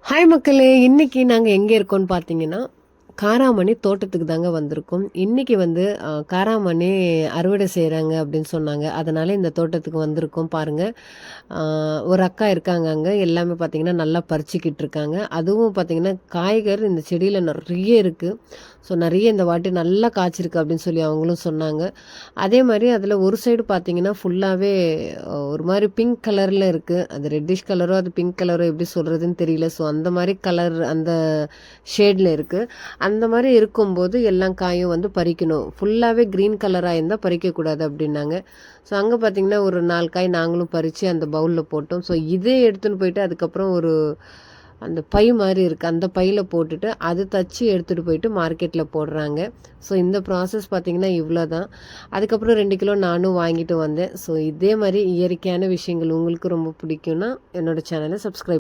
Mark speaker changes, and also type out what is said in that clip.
Speaker 1: Hi மக்களே, இன்னைக்கு நாங்கள் எங்கே இருக்கோம்னு பார்த்தீங்கன்னா காராமணி தோட்டத்துக்கு தாங்க வந்திருக்கோம். இன்னைக்கு வந்து காராமணி அறுவடை செய்கிறாங்க அப்படின்னு சொன்னாங்க. அதனால இந்த தோட்டத்துக்கு வந்திருக்கோம். பாருங்க, ஒரு அக்கா இருக்காங்க அங்கே. எல்லாமே பார்த்தீங்கன்னா நல்லா பறிச்சுக்கிட்டு இருக்காங்க. அதுவும் பார்த்தீங்கன்னா காய்கறி இந்த செடியில் நிறைய இருக்குது. ஸோ நிறைய இந்த வாட்டி நல்லா காய்ச்சிருக்கு அப்படின்னு சொல்லி அவங்களும் சொன்னாங்க. அதே மாதிரி அதில் ஒரு சைடு பார்த்தீங்கன்னா ஃபுல்லாகவே ஒரு மாதிரி பிங்க் கலரில் இருக்குது. அது ரெட்டிஷ் கலரோ அது பிங்க் கலரோ எப்படி சொல்கிறதுன்னு தெரியல. ஸோ அந்த மாதிரி கலர் அந்த ஷேடில் இருக்குது. அந்த மாதிரி இருக்கும்போது எல்லாம் காயும் வந்து பறிக்கணும். ஃபுல்லாகவே க்ரீன் கலராக இருந்தால் பறிக்கக்கூடாது அப்படின்னாங்க. ஸோ அங்கே பார்த்திங்கன்னா ஒரு 4 காய் நாங்களும் பறித்து அந்த பவுலில் போட்டோம். ஸோ இதே எடுத்துன்னு போயிட்டு அதுக்கப்புறம் ஒரு அந்த பை மாதிரி இருக்குது, அந்த பையில் போட்டுட்டு அது தச்சு எடுத்துகிட்டு போயிட்டு மார்க்கெட்டில் போடுறாங்க. ஸோ இந்த ப்ராசஸ் பார்த்திங்கன்னா இவ்வளோ தான். அதுக்கப்புறம் 2 கிலோ நானும் வாங்கிட்டு வந்தேன். ஸோ இதே மாதிரி இயற்கையான விஷயங்கள் உங்களுக்கு ரொம்ப பிடிக்கும்னா என்னோடய சேனலை சப்ஸ்கிரைப்